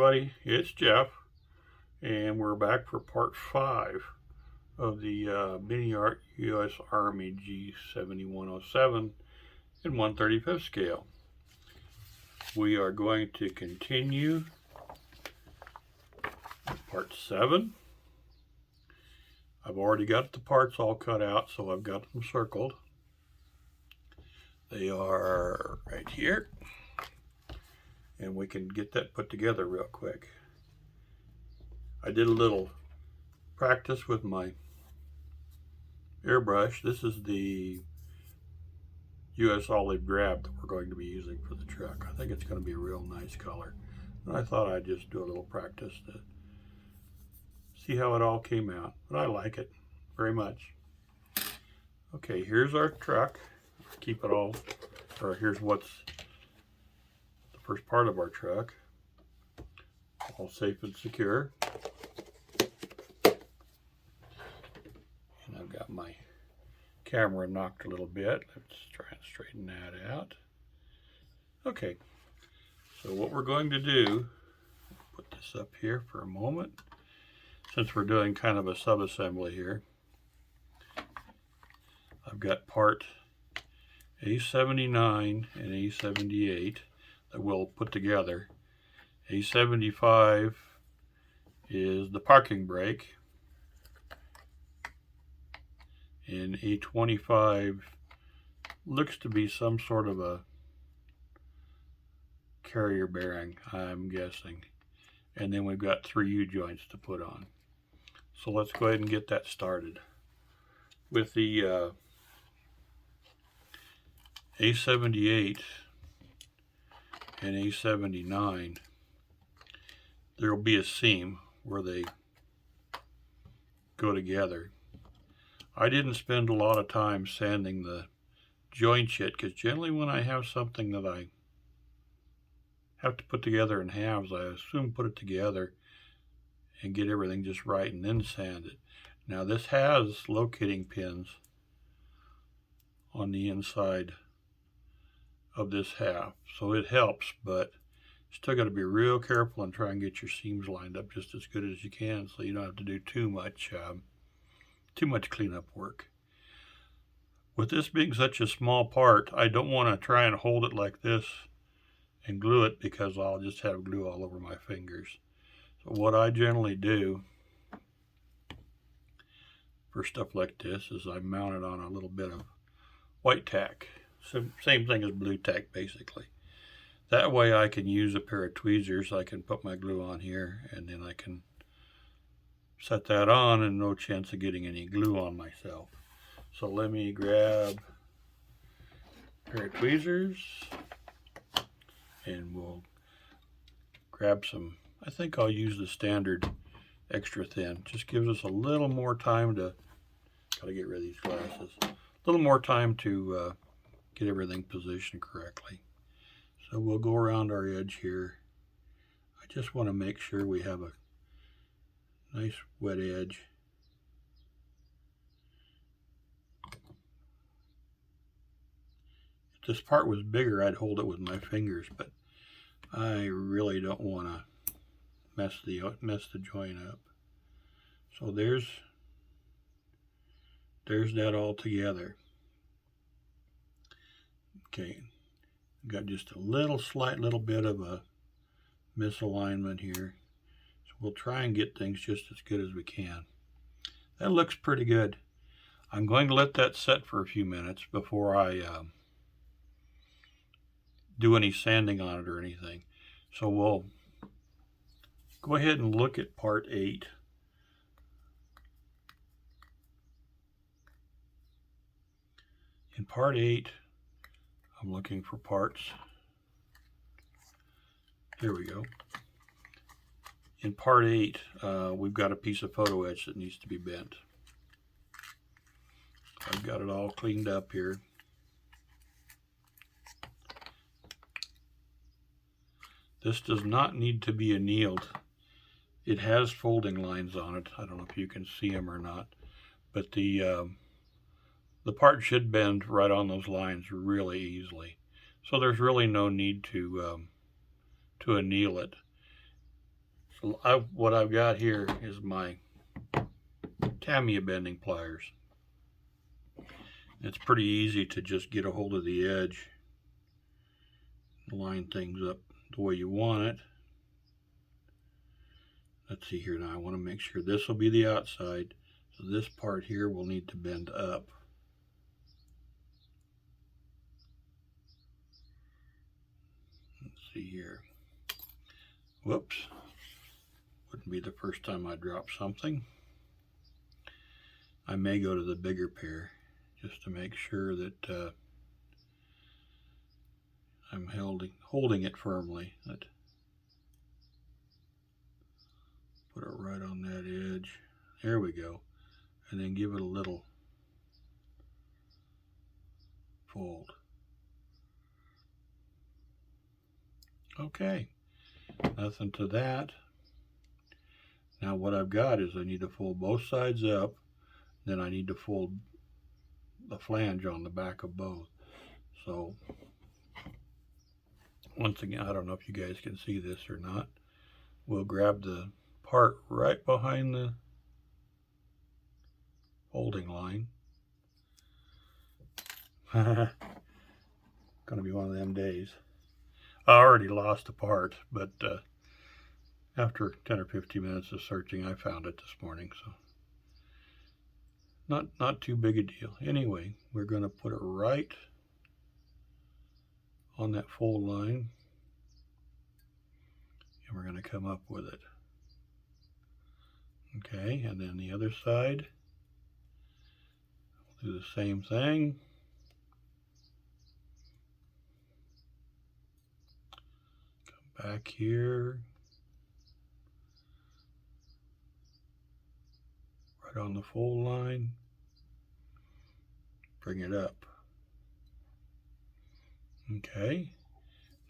everybody, it's Jeff, and we're back for part 5 of the MiniArt U.S. Army G7107 in 1/35 scale. We are going to continue part 7. I've already got the parts all cut out, so I've got them circled. They are right here, and we can get that put together real quick. I did a little practice with my airbrush. This is the U.S. Olive Drab that we're going to be using for the truck. I think it's going to be a real nice color. And I thought I'd just do a little practice to see how it all came out. But I like it very much. Okay, here's our truck. Keep it all, or here's what's the first part of our truck. All safe and secure. And I've got my camera knocked a little bit. Let's try and straighten that out. Okay, so what we're going to do, put this up here for a moment, since we're doing kind of a sub-assembly here. I've got part A79 and A78 that we'll put together. A75 is the parking brake, and A25 looks to be some sort of a carrier bearing, I'm guessing. And then we've got 3 U-joints to put on. So let's go ahead and get that started. With the A78 and A79, there will be a seam where they go together. I didn't spend a lot of time sanding the joints yet, because generally when I have something that I have to put together in halves, I assume put it together and get everything just right and then sand it. Now this has locating pins on the inside of this half, so it helps, but you still got to be real careful and try and get your seams lined up just as good as you can, so you don't have to do too much cleanup work. With this being such a small part, I don't want to try and hold it like this and glue it, because I'll just have glue all over my fingers. So what I generally do for stuff like this is I mount it on a little bit of white tack. Same thing as blue tack, basically. That way I can use a pair of tweezers. I can put my glue on here, and then I can set that on, and no chance of getting any glue on myself. So let me grab a pair of tweezers, and we'll grab some, I think I'll use the standard extra thin. Just gives us a little more time to, gotta get rid of these glasses, a little more time to get everything positioned correctly. So we'll go around our edge here. I just want to make sure we have a nice wet edge. If this part was bigger, I'd hold it with my fingers, but I really don't want to mess the joint up. So there's that all together. Okay, got just a slight little bit of a misalignment here. So we'll try and get things just as good as we can. That looks pretty good. I'm going to let that set for a few minutes before I do any sanding on it or anything. So we'll go ahead and look at part 8. In part 8, I'm looking for parts. Here we go. In part 8, we've got a piece of photo etch that needs to be bent. I've got it all cleaned up here. This does not need to be annealed. It has folding lines on it. I don't know if you can see them or not, but the part should bend right on those lines really easily. So there's really no need to anneal it. So what I've got here is my Tamiya bending pliers. It's pretty easy to just get a hold of the edge, line things up the way you want it. Let's see here now. I want to make sure this will be the outside, so this part here will need to bend up. Let's see here. Whoops. Wouldn't be the first time I drop something. I may go to the bigger pair just to make sure that I'm holding it firmly. Put it right on that edge. There we go. And then give it a little fold. Okay, nothing to that. Now what I've got is I need to fold both sides up, then I need to fold the flange on the back of both. So once again, I don't know if you guys can see this or not. We'll grab the part right behind the folding line. Gonna be one of them days. I already lost a part, but after 10 or 15 minutes of searching, I found it this morning, so not too big a deal. Anyway, we're going to put it right on that fold line, and we're going to come up with it. Okay, and then the other side, we'll do the same thing. Come back here, right on the fold line, bring it up. Okay,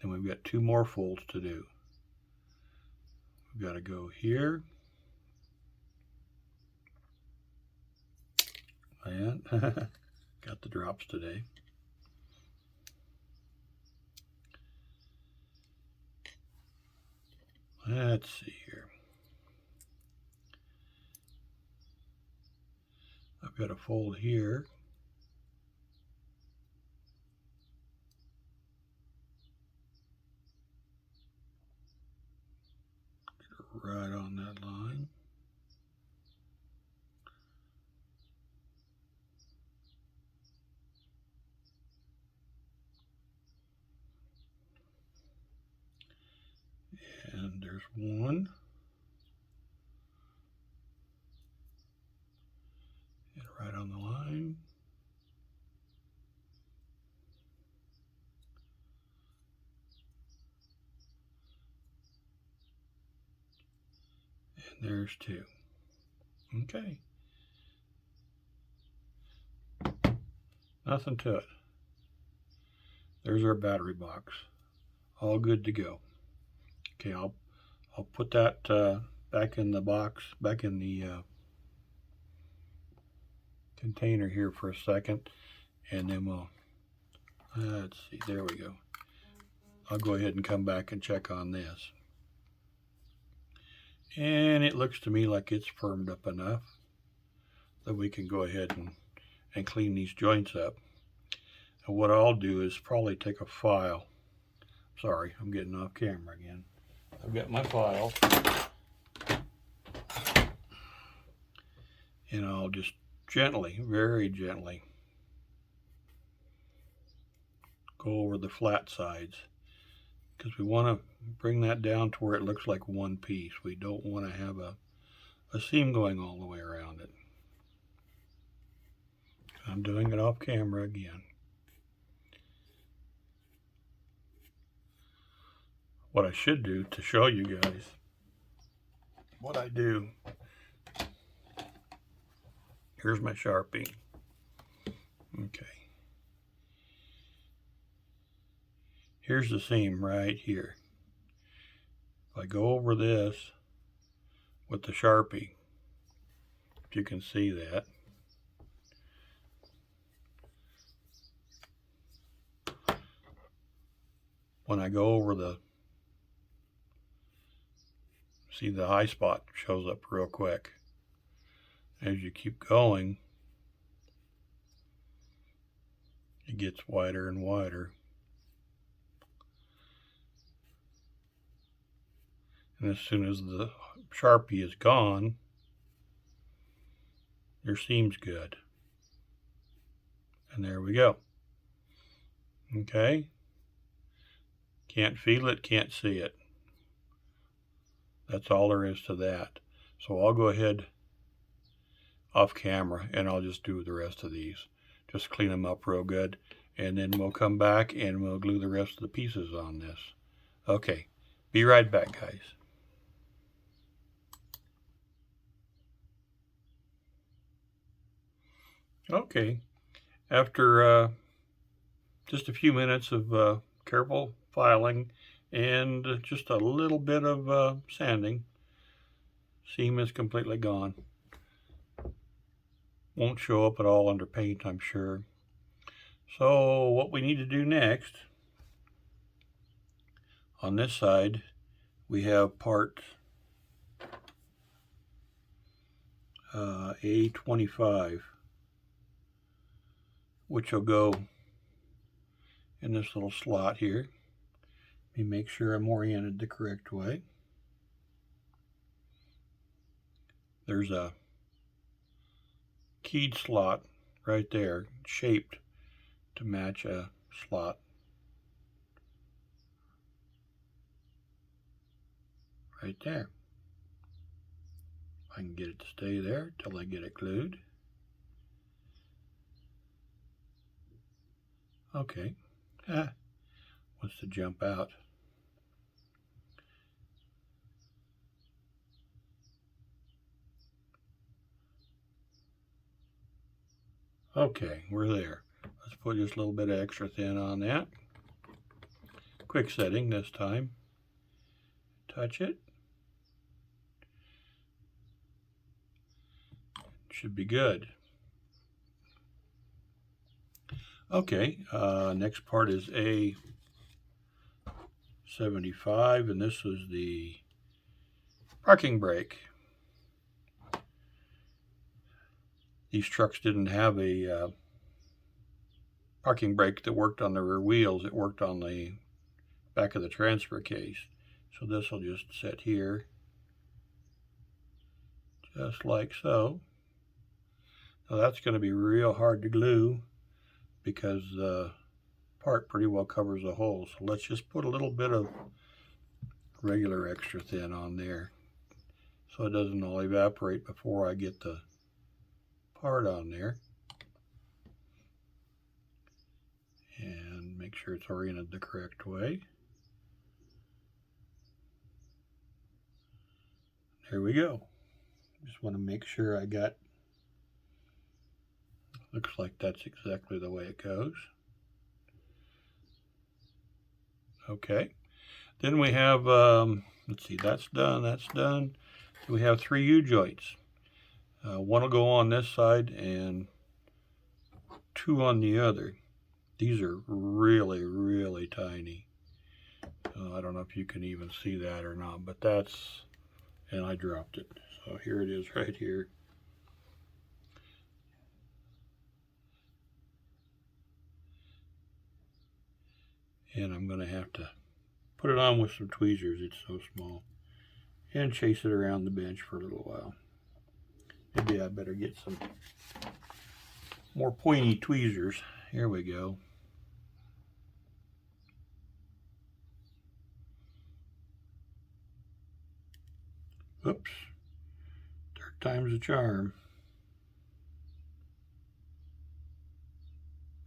then we've got two more folds to do. We've got to go here, and got the drops today. Let's see here. I've got a fold here. Get it right on that line. And there's one. Get it right on the line. And there's two. Okay. Nothing to it. There's our battery box. All good to go. Okay, I'll put that back in the box, back in the container here for a second, and then we'll, let's see, there we go. I'll go ahead and come back and check on this. And it looks to me like it's firmed up enough that we can go ahead and clean these joints up. And what I'll do is probably take a file. Sorry, I'm getting off camera again. I've got my file, and I'll just gently, very gently, go over the flat sides, because we want to bring that down to where it looks like one piece. We don't want to have a seam going all the way around it. I'm doing it off camera again. What I should do to show you guys what I do, here's my Sharpie. Okay. Here's the seam right here. If I go over this with the Sharpie, if you can see that, when I go over the See, the high spot shows up real quick. As you keep going, it gets wider and wider. And as soon as the Sharpie is gone, your seam's good. And there we go. Okay? Can't feel it, can't see it. That's all there is to that. So I'll go ahead off camera and I'll just do the rest of these. Just clean them up real good. And then we'll come back and we'll glue the rest of the pieces on this. Okay, be right back, guys. Okay, after just a few minutes of careful filing and just a little bit of sanding, seam is completely gone. Won't show up at all under paint, I'm sure. So what we need to do next, on this side, we have part A25, which will go in this little slot here. Let me make sure I'm oriented the correct way. There's a keyed slot right there, shaped to match a slot right there. I can get it to stay there till I get it glued. Okay, wants to jump out. Okay, we're there. Let's put just a little bit of extra thin on that. Quick setting this time. Touch it. Should be good. Okay, next part is A75, and this is the parking brake. These trucks didn't have a parking brake that worked on the rear wheels. It worked on the back of the transfer case. So this will just sit here, just like so. Now that's going to be real hard to glue because the part pretty well covers the hole. So let's just put a little bit of regular extra thin on there so it doesn't all evaporate before I get the part on there. And make sure it's oriented the correct way. There we go. Just want to make sure I got, looks like that's exactly the way it goes. Okay. Then we have, let's see, that's done, that's done. We have 3 U-joints. One will go on this side and 2 on the other. These are really, really tiny. I don't know if you can even see that or not, but that's, and I dropped it. So here it is right here. And I'm going to have to put it on with some tweezers, it's so small, and chase it around the bench for a little while. Maybe I better get some more pointy tweezers. Here we go. Oops. 3rd time's a charm.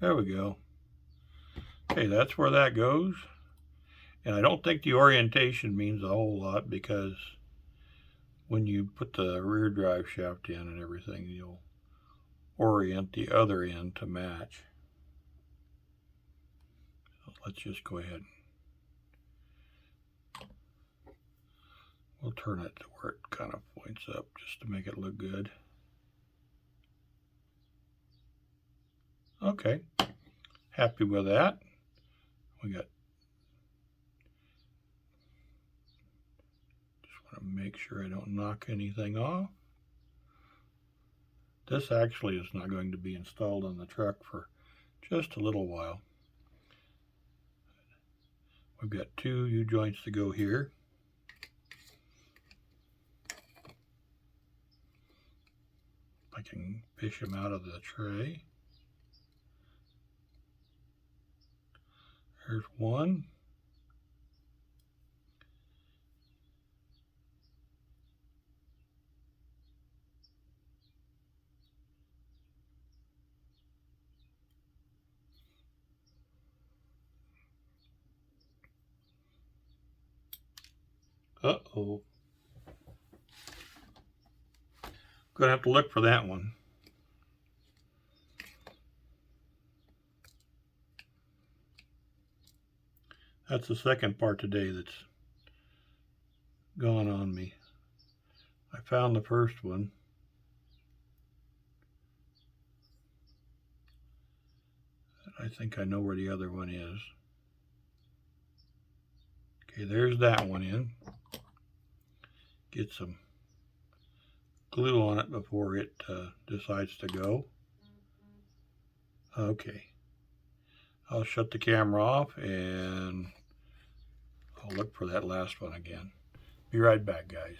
There we go. Okay, that's where that goes. And I don't think the orientation means a whole lot because when you put the rear drive shaft in and everything, you'll orient the other end to match. So let's just go ahead. We'll turn it to where it kind of points up just to make it look good. Okay, happy with that. We got, just want to Make sure I don't knock anything off. This actually is not going to be installed on the truck for just a little while. We've got 2 U-joints to go here. I can fish them out of the tray. There's one. Uh-oh. Gonna have to look for that one. That's the second part today that's gone on me. I found the first one. I think I know where the other one is. Okay, there's that one in. Get some glue on it before it decides to go. Okay. I'll shut the camera off and I'll look for that last one again. Be right back, guys.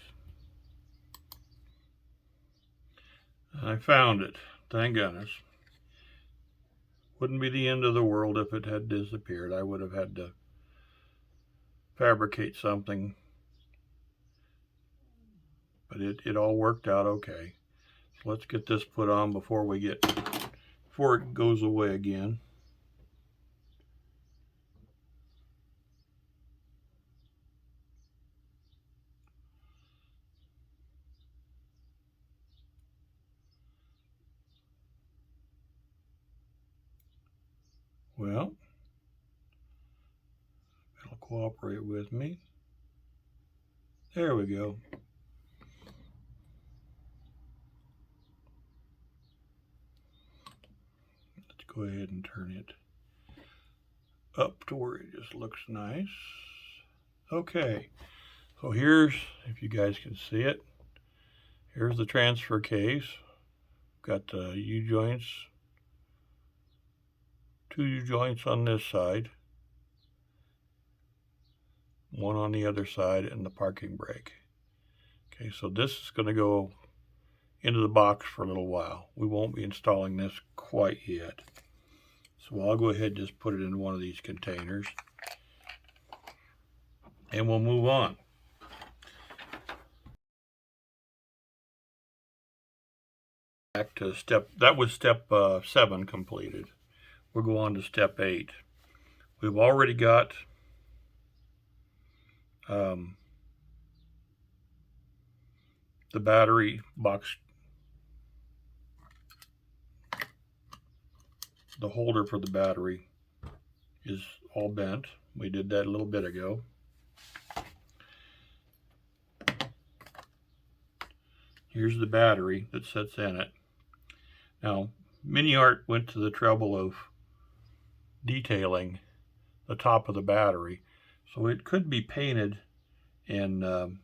I found it. Thank goodness. Wouldn't be the end of the world if it had disappeared. I would have had to fabricate something. But it all worked out okay. So let's get this put on before it goes away again. Well, it'll cooperate with me. There we go. Let's go ahead and turn it up to where it just looks nice. Okay, so here's, if you guys can see it, here's the transfer case. Got the U-joints, 2 U-joints on this side, 1 on the other side, and the parking brake. Okay, so this is going to go into the box for a little while. We won't be installing this quite yet. So I'll go ahead and just put it in one of these containers and we'll move on. Back to that was step 7 completed. We'll go on to step 8. We've already got the battery box, the holder for the battery is all bent. We did that a little bit ago. Here's the battery that sits in it. Now, MiniArt went to the trouble of detailing the top of the battery, so it could be painted and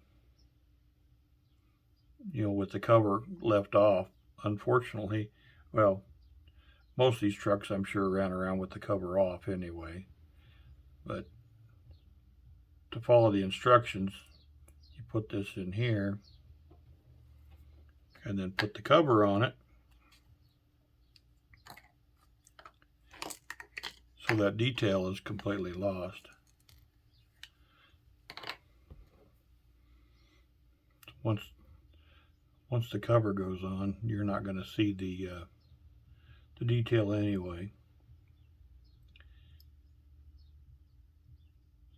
with the cover left off. Unfortunately, well, most of these trucks I'm sure ran around with the cover off anyway, but to follow the instructions, you put this in here and then put the cover on it so that detail is completely lost. Once the cover goes on, you're not going to see the detail anyway.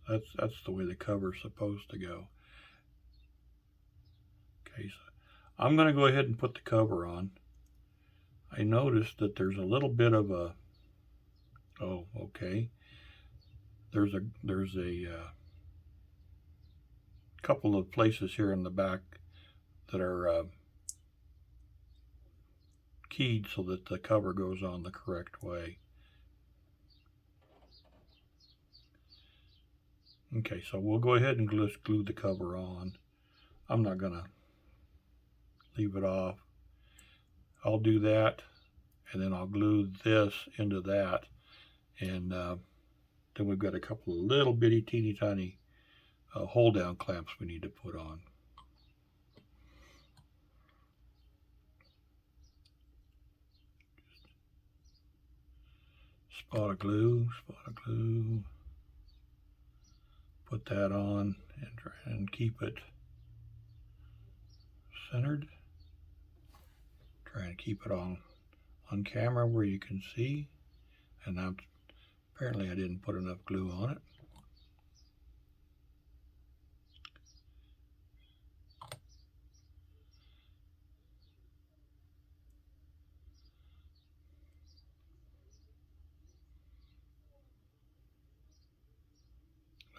That's the way the cover's supposed to go. Okay, so I'm going to go ahead and put the cover on. I noticed that there's a little bit of a, oh, okay. There's a couple of places here in the back that are keyed so that the cover goes on the correct way. Okay, so we'll go ahead and just glue the cover on. I'm not gonna leave it off. I'll do that, and then I'll glue this into that, and then we've got a couple of little bitty teeny tiny hold down clamps we need to put on. Spot of glue, put that on and try and keep it centered. Try and keep it on camera where you can see, and apparently I didn't put enough glue on it.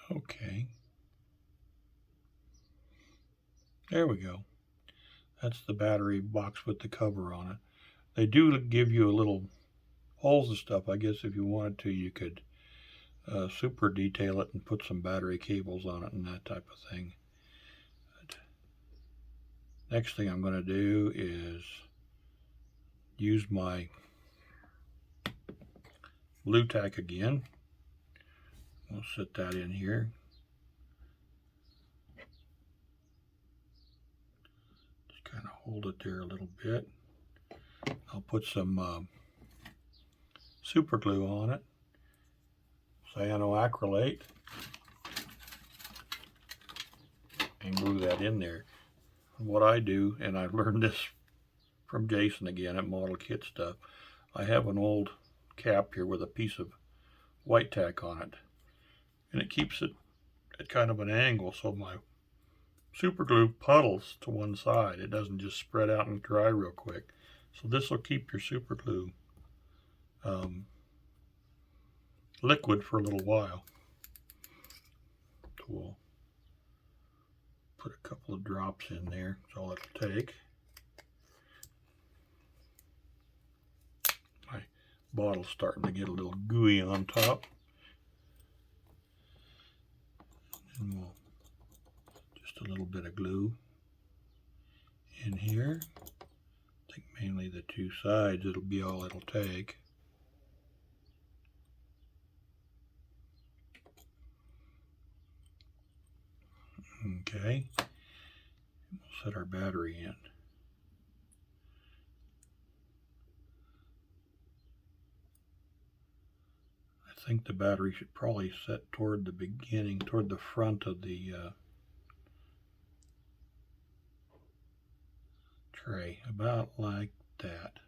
Okay, there we go. That's the battery box with the cover on it. They do give you a little holes and stuff. I guess if you wanted to, you could super detail it and put some battery cables on it and that type of thing. But next thing I'm going to do is use my blue tack again. We'll set that in here. Just kind of hold it there a little bit. I'll put some super glue on it, cyanoacrylate, and glue that in there. What I do, and I've learned this from Jason again at Model Kit Stuff, I have an old cap here with a piece of white tack on it, and it keeps it at kind of an angle so my super glue puddles to one side. It doesn't just spread out and dry real quick. So this will keep your super glue liquid for a little while. So we'll put a couple of drops in there. That's all it'll take. My bottle's starting to get a little gooey on top. And we'll just a little bit of glue in here. I think mainly the two sides, it'll be all it'll take. Okay, we'll set our battery in. I think the battery should probably set toward the beginning, toward the front of the tray, about like that.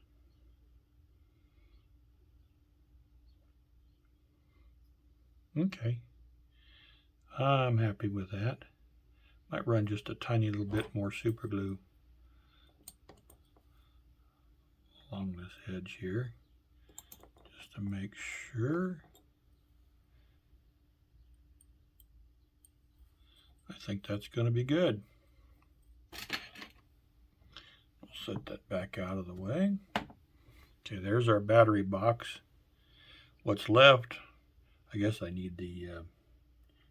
Okay, I'm happy with that. Might run just a tiny little bit more super glue along this edge here, just to make sure. I think that's going to be good. We'll set that back out of the way. Okay, there's our battery box. What's left, I guess I need the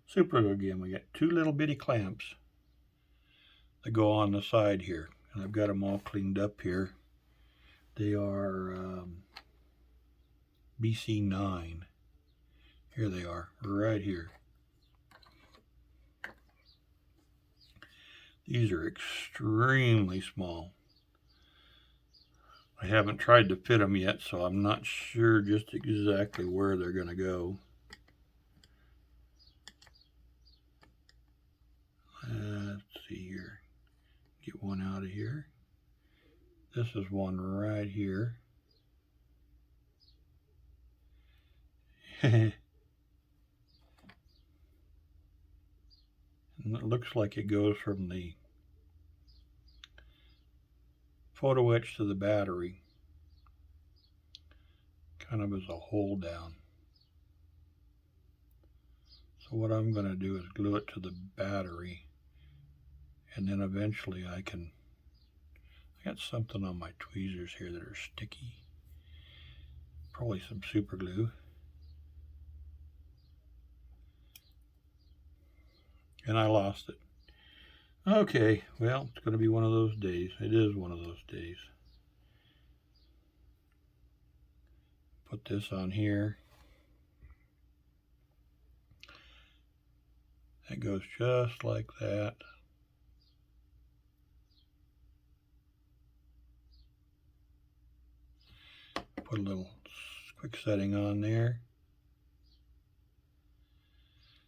super glue again. We got two little bitty clamps that go on the side here, and I've got them all cleaned up here. They are BC9. Here they are, right here. These are extremely small. I haven't tried to fit them yet, so I'm not sure just exactly where they're going to go. Let's see here. Get one out of here. This is one right here. And it looks like it goes from the photo etch to the battery, kind of as a hold down. So what I'm going to do is glue it to the battery, and then eventually I got something on my tweezers here that are sticky. Probably some super glue. And I lost it. Okay, well, it's going to be one of those days. It is one of those days. Put this on here. That goes just like that. Put a little quick setting on there.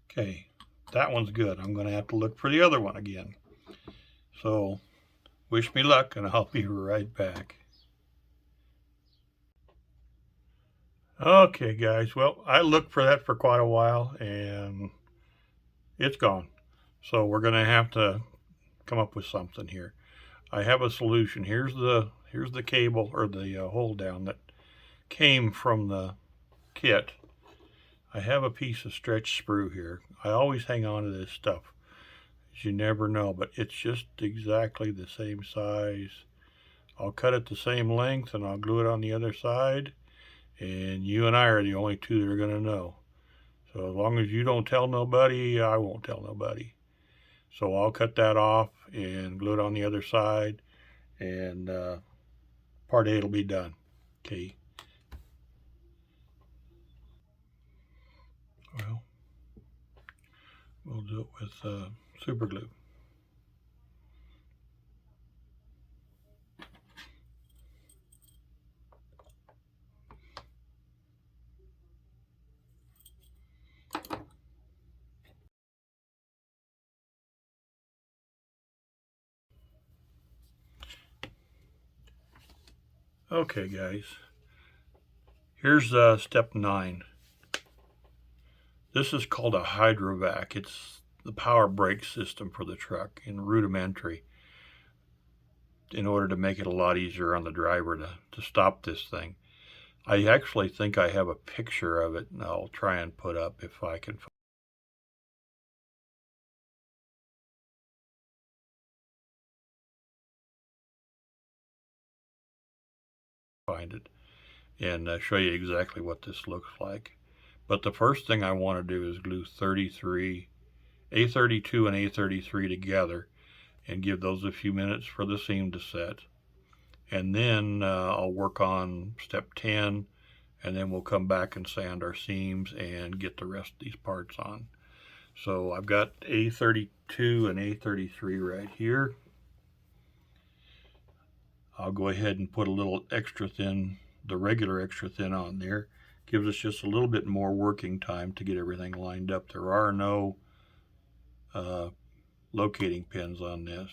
Okay, that one's good. I'm going to have to look for the other one again. So, wish me luck, and I'll be right back. Okay, guys. Well, I looked for that for quite a while, and it's gone. So we're going to have to come up with something here. I have a solution. Here's the cable, or the hold down that came from the kit. I have a piece of stretch sprue here. I always hang on to this stuff. You never know, but it's just exactly the same size. I'll cut it the same length and I'll glue it on the other side, and you and I are the only two that are going to know. So as long as you don't tell nobody, I won't tell nobody. So I'll cut that off and glue it on the other side, and part A will be done. Okay. Well, we'll do it with super glue. Okay, guys. Here's step 9. This is called a hydrovac. It's the power brake system for the truck, in rudimentary, in order to make it a lot easier on the driver to stop this thing. I actually think I have a picture of it, and I'll try and put up if I can find it, and show you exactly what this looks like. But the first thing I want to do is glue A32 and A33 together, and give those a few minutes for the seam to set. And then I'll work on step 10, and then we'll come back and sand our seams and get the rest of these parts on. So I've got A32 and A33 right here. I'll go ahead and put a little extra thin, the regular extra thin, on there. Gives us just a little bit more working time to get everything lined up. There are no locating pins on this,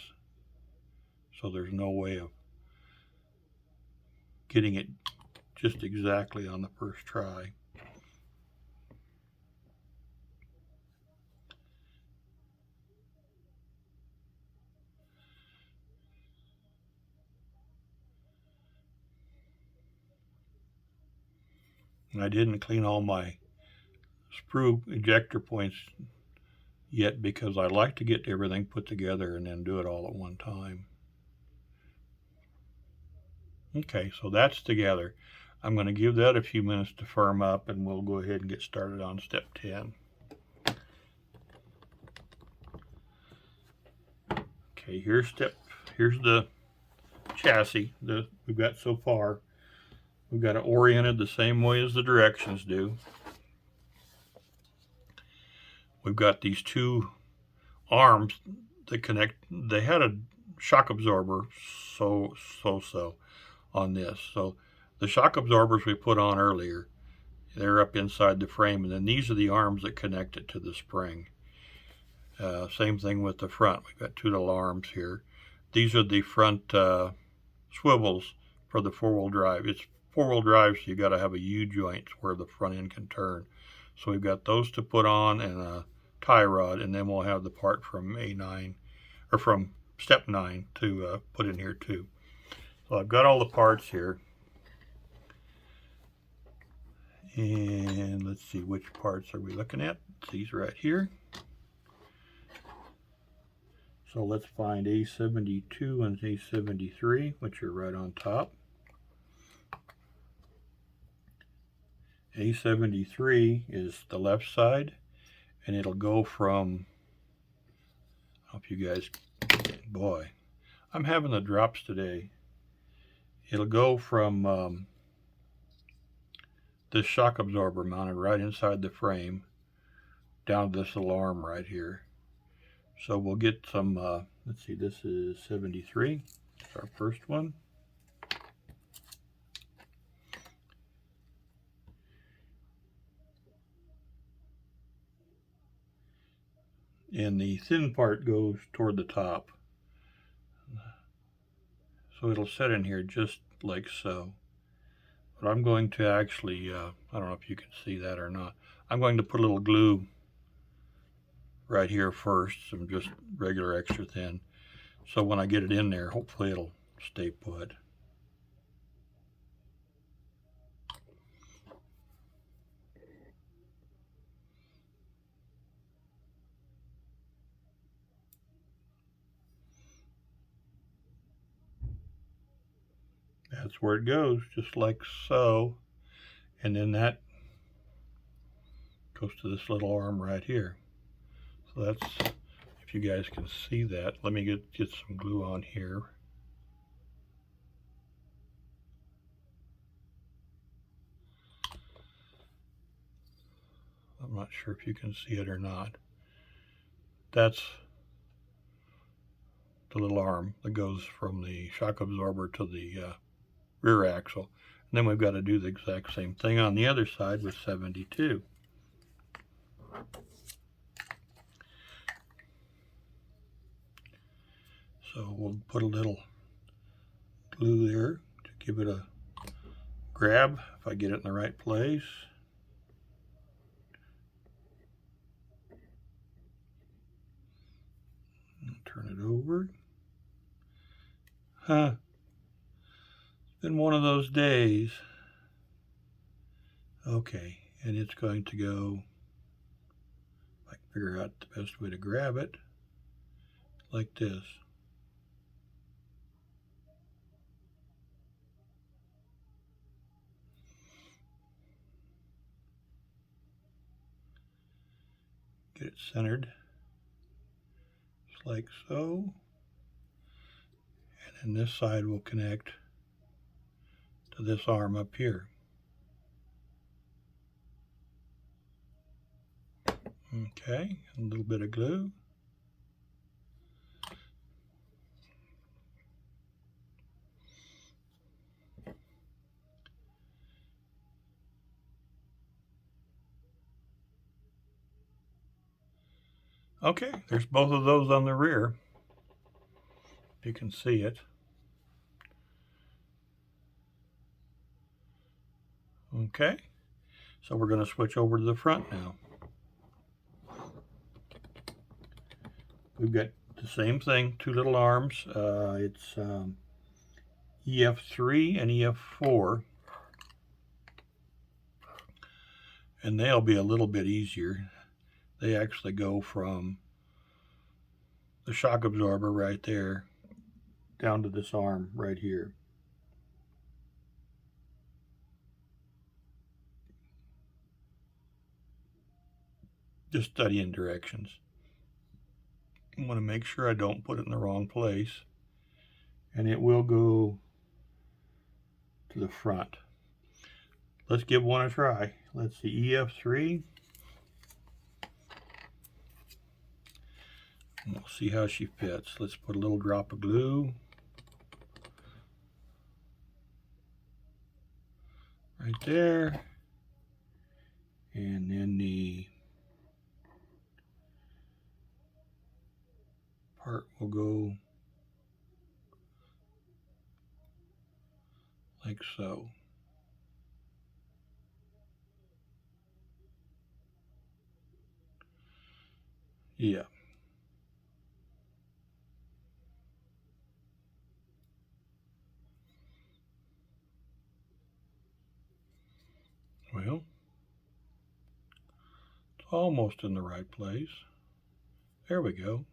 so there's no way of getting it just exactly on the first try. And I didn't clean all my sprue ejector points yet, because I like to get everything put together and then do it all at one time. Okay, so that's together. I'm going to give that a few minutes to firm up, and we'll go ahead and get started on step 10. Okay, here's the chassis that we've got so far. We've got it oriented the same way as the directions do. We've got these two arms that connect. They had a shock absorber so on this. So the shock absorbers we put on earlier, they're up inside the frame, and then these are the arms that connect it to the spring. Same thing with the front. We've got two little arms here. These are the front swivels for the four-wheel drive. It's four-wheel drive, so you got to have a U-joint where the front end can turn. So we've got those to put on, and a tie rod, and then we'll have the part from A9, or from step 9, to put in here too. So I've got all the parts here, and let's see, which parts are we looking at? It's these right here. So let's find A72 and A73, which are right on top. A73 is the left side, and it'll go from, I hope you guys Boy, I'm having the drops today. It'll go from this shock absorber mounted right inside the frame down to this little arm right here. So we'll get some, let's see, this is 73. It's our first one. And the thin part goes toward the top. So it'll set in here just like so. But I'm going to actually, I don't know if you can see that or not. I'm going to put a little glue right here first, some just regular extra thin. So when I get it in there, hopefully it'll stay put. That's where it goes, just like so. And then that goes to this little arm right here. So that's, if you guys can see that, let me get some glue on here. I'm not sure if you can see it or not. That's the little arm that goes from the shock absorber to the rear axle. And then we've got to do the exact same thing on the other side with 72. So we'll put a little glue there to give it a grab if I get it in the right place. Turn it over. It's been one of those days. Okay, and it's going to go, if I can figure out the best way to grab it, like this. Get it centered, just like so. And then this side will connect to this arm up here. Okay, a little bit of glue. Okay, there's both of those on the rear. You can see it. Okay, so we're going to switch over to the front now. We've got the same thing, two little arms. It's EF3 and EF4. And they'll be a little bit easier. They actually go from the shock absorber right there down to this arm right here. Just studying directions. I want to make sure I don't put it in the wrong place. And it will go to the front. Let's give one a try. Let's see, EF3. And we'll see how she fits. Let's put a little drop of glue right there. And then the part will go like so. Yeah. Well, it's almost in the right place. There we go.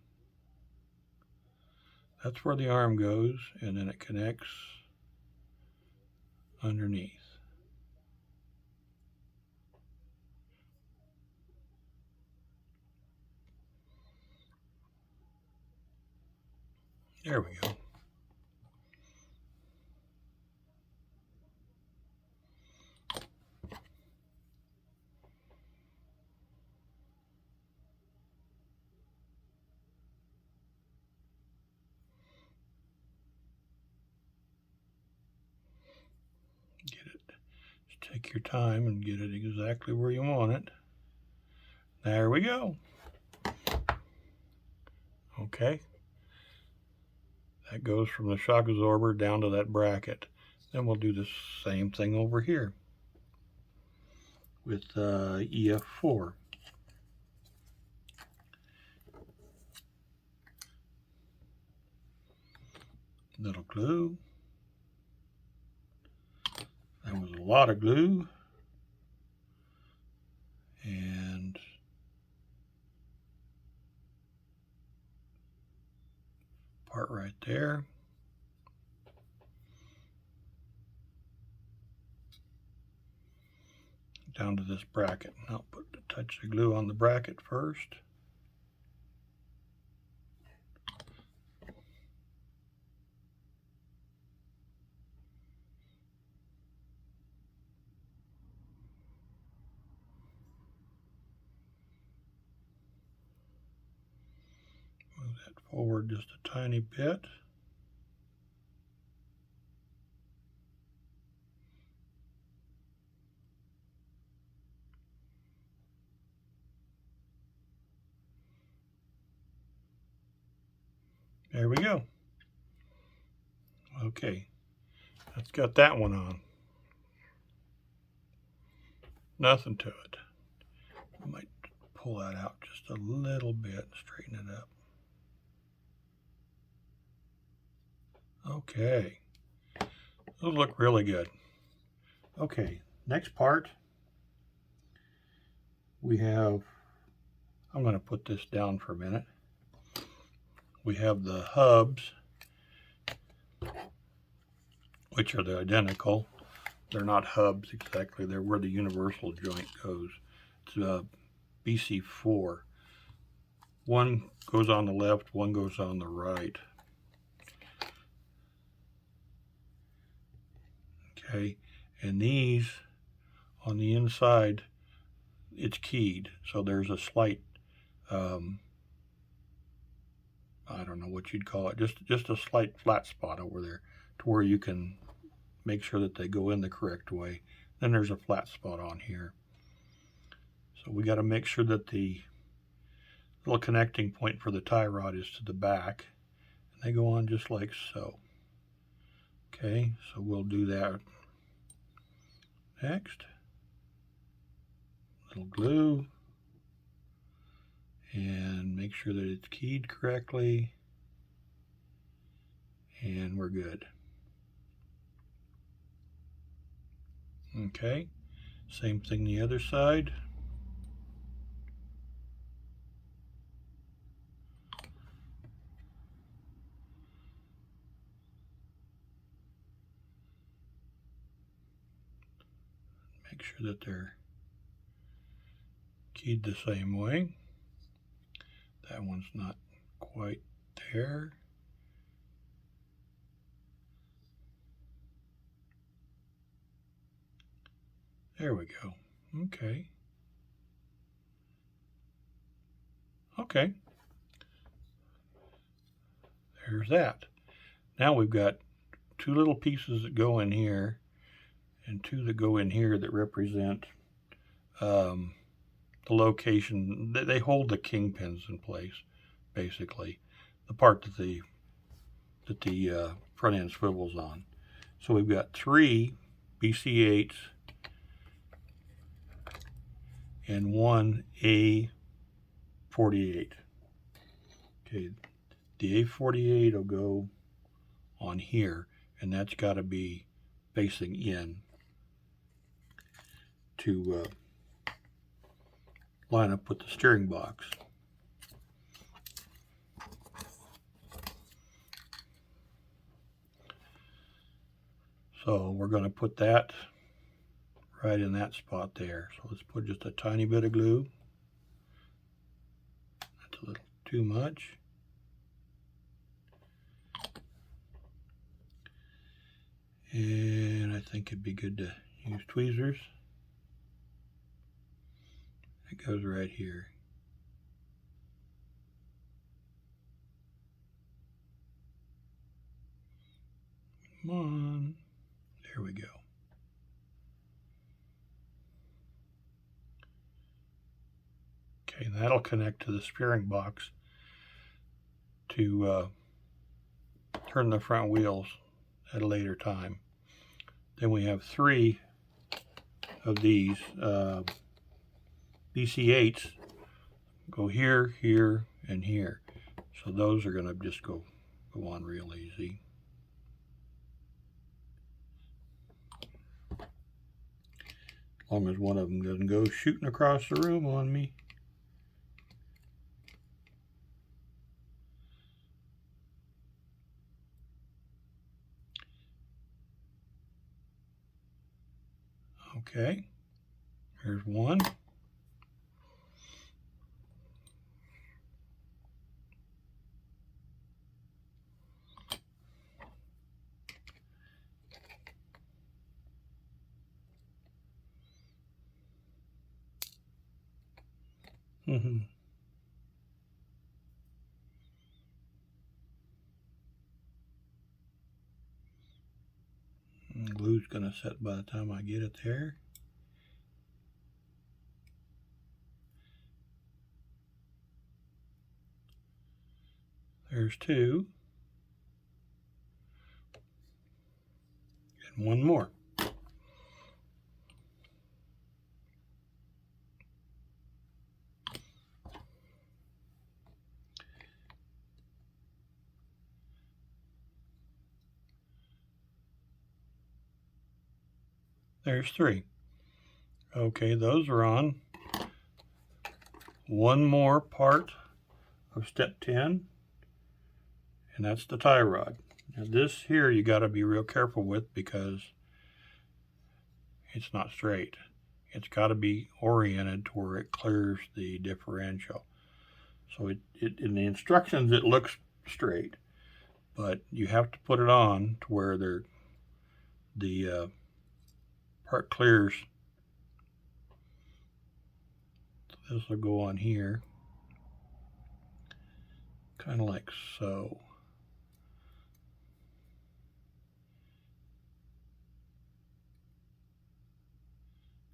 That's where the arm goes, and then it connects underneath. There we go. Get it. Just take your time and get it exactly where you want it. There we go. Okay. That goes from the shock absorber down to that bracket. Then we'll do the same thing over here with EF4. Little glue. That was a lot of glue. And part right there. Down to this bracket. I'll touch the glue on the bracket first. Move that forward just a tiny bit. There we go. Okay, that's got that one on. Nothing to it. I might pull that out just a little bit, straighten it up. Okay, those look really good. Okay, next part we have, I'm going to put this down for a minute. We have the hubs, which are the identical. They're not hubs exactly, they're where the universal joint goes. It's BC4. One goes on the left, one goes on the right. Okay, and these on the inside, it's keyed, so there's a slight, I don't know what you'd call it, just a slight flat spot over there to where you can make sure that they go in the correct way. Then there's a flat spot on here. So we got to make sure that the little connecting point for the tie rod is to the back. And they go on just like so. Okay, so we'll do that next. Little glue. And make sure that it's keyed correctly. And we're good. Okay, same thing the other side. Make sure that they're keyed the same way. That one's not quite there. There we go. Okay. Okay. There's that. Now we've got two little pieces that go in here and two that go in here that represent the location. They hold the kingpins in place, basically. The part that the front end swivels on. So we've got 3 BC8s and 1 A48. Okay, the A48 will go on here, and that's got to be facing in to line up with the steering box. So we're going to put that right in that spot there. So let's put just a tiny bit of glue. That's a little too much. And I think it'd be good to use tweezers. It goes right here. Come on. There we go. Okay, that'll connect to the steering box to turn the front wheels at a later time. Then we have 3 of these BC8s go here, here, and here. So those are going to just go on real easy. As long as one of them doesn't go shooting across the room on me. Okay, here's one. Glue's gonna set by the time I get it there. There's 2. And one more. There's 3. Okay, those are on. One more part of step 10, and that's the tie rod. Now this here you got to be real careful with because it's not straight. It's got to be oriented to where it clears the differential. So in the instructions it looks straight, but you have to put it on to where the part clears. This will go on here, kind of like so.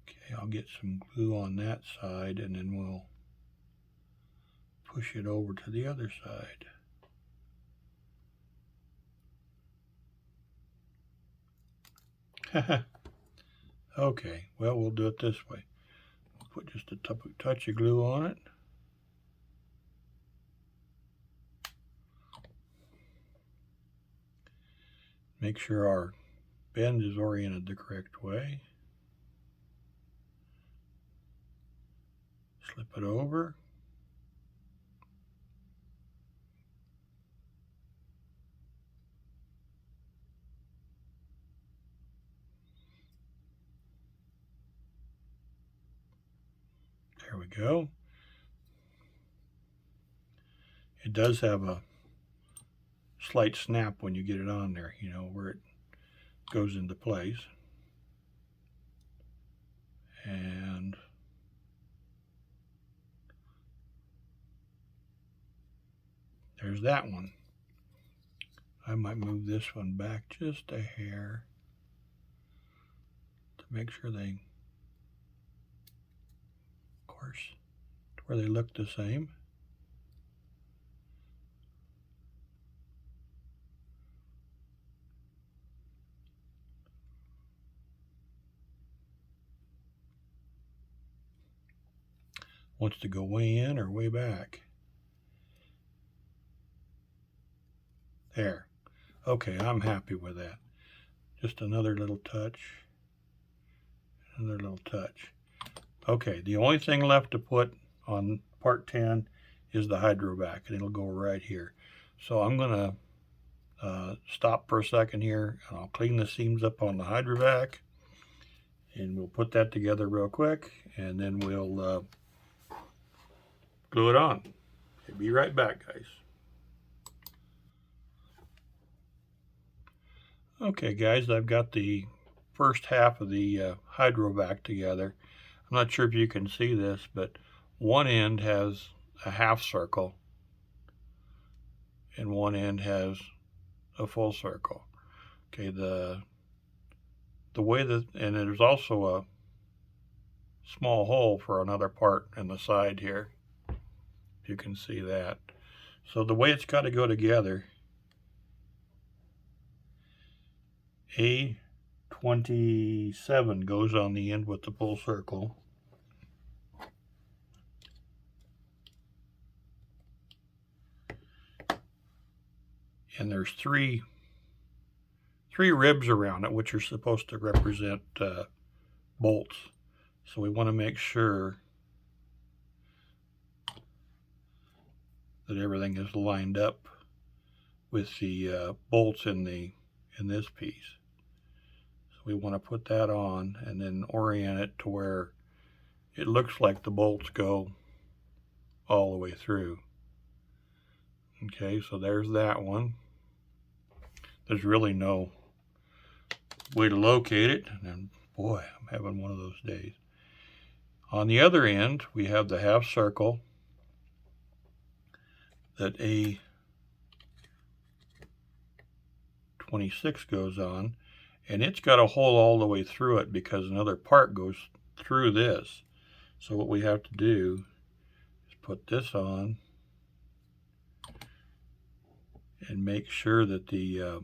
Okay, I'll get some glue on that side and then we'll push it over to the other side. Okay, well, we'll do it this way. We'll put just a touch of glue on it. Make sure our bend is oriented the correct way. Slip it over. There we go. It does have a slight snap when you get it on there, you know, where it goes into place. And there's that one. I might move this one back just a hair to make sure they, of course, to where they look the same. Wants to go way in or way back. There. Okay, I'm happy with that. Just another little touch. Another little touch. Okay, the only thing left to put on part 10 is the hydro vac, and it'll go right here. So I'm going to stop for a second here, and I'll clean the seams up on the hydro vac, and we'll put that together real quick, and then we'll glue it on. Okay, be right back, guys. Okay guys, I've got the first half of the hydrovac together. I'm not sure if you can see this, but one end has a half circle and one end has a full circle. Okay, the way that, and there's also a small hole for another part in the side here, if you can see that. So the way it's got to go together, A27 goes on the end with the full circle. And there's three ribs around it, which are supposed to represent bolts. So we want to make sure that everything is lined up with the bolts in this piece. So we want to put that on and then orient it to where it looks like the bolts go all the way through. Okay, so there's that one. There's really no way to locate it, and boy, I'm having one of those days. On the other end, we have the half circle that A26 goes on, and it's got a hole all the way through it because another part goes through this. So what we have to do is put this on and make sure that the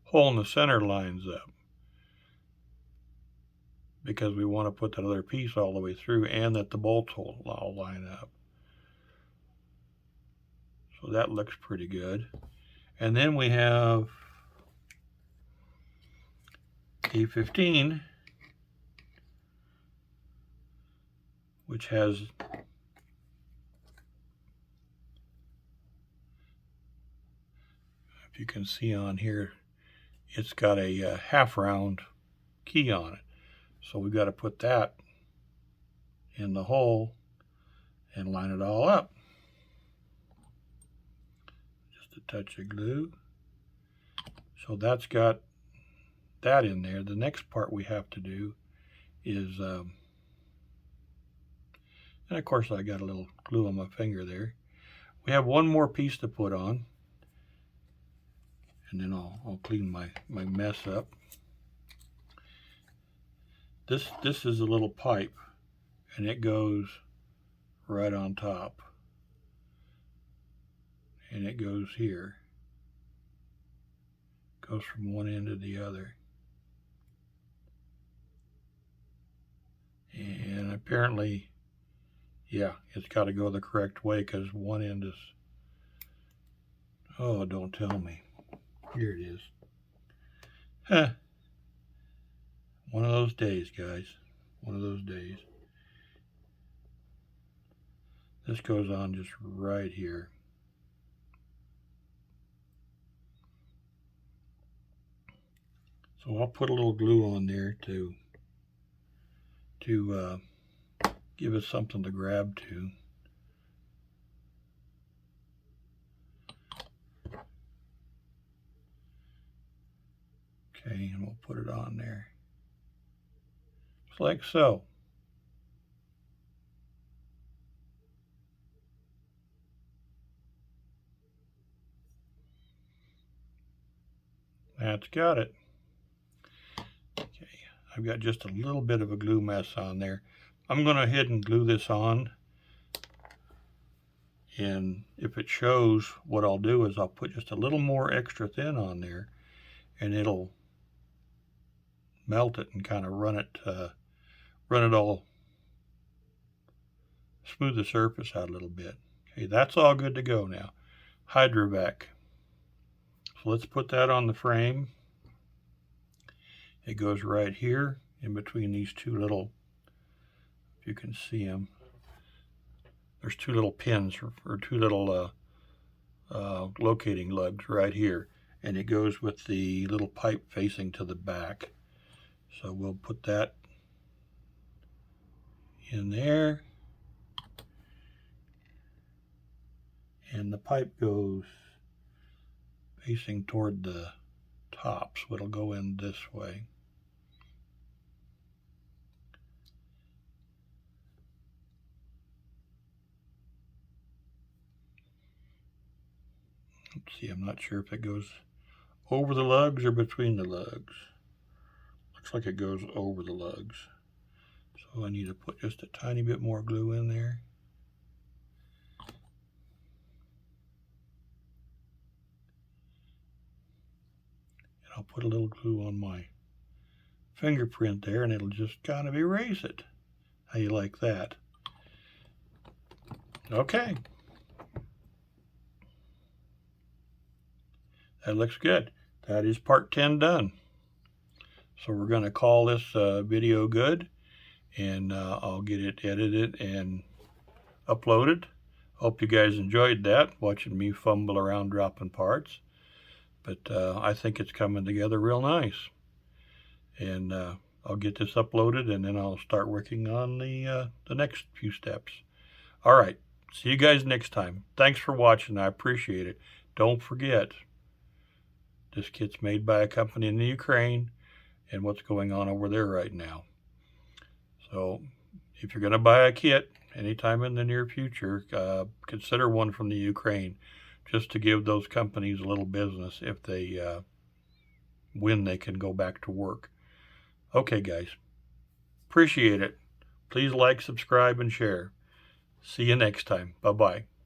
hole in the center lines up, because we want to put that other piece all the way through and that the bolts will all line up. So that looks pretty good. And then we have A15, which has if you can see on here, it's got a half round key on it. So we've got to put that in the hole and line it all up. Just a touch of glue. So that's got that in there. The next part we have to do is, and of course I got a little glue on my finger there. We have one more piece to put on, and then I'll clean my mess up. This is a little pipe, and it goes right on top, and it goes here. Goes from one end to the other. And apparently, yeah, it's got to go the correct way because one end is, oh, don't tell me. Here it is. Huh. One of those days, guys. One of those days. This goes on just right here. So I'll put a little glue on there to give us something to grab to. Okay, and we'll put it on there. Just like so. That's got it. Okay, I've got just a little bit of a glue mess on there. I'm going to go ahead and glue this on. And if it shows, what I'll do is I'll put just a little more extra thin on there, and it'll melt it and kind of run it all, smooth the surface out a little bit. Okay, that's all good to go now. Hydrovac. So let's put that on the frame. It goes right here in between these two little, if you can see them, there's two little pins or two little locating lugs right here, and it goes with the little pipe facing to the back. So we'll put that in there, and the pipe goes facing toward the top, so it'll go in this way. Let's see, I'm not sure if it goes over the lugs or between the lugs. Looks like it goes over the lugs. So I need to put just a tiny bit more glue in there. And I'll put a little glue on my fingerprint there, and it'll just kind of erase it. How you like that? Okay. That looks good. That is part 10 done. So we're going to call this video good, and I'll get it edited and uploaded. Hope you guys enjoyed that, watching me fumble around dropping parts. But I think it's coming together real nice. And I'll get this uploaded, and then I'll start working on the next few steps. All right. See you guys next time. Thanks for watching. I appreciate it. Don't forget, this kit's made by a company in the Ukraine, and what's going on over there right now. So if you're going to buy a kit anytime in the near future, consider one from the Ukraine, just to give those companies a little business. If they win, they can go back to work. Okay, guys. Appreciate it. Please like, subscribe, and share. See you next time. Bye-bye.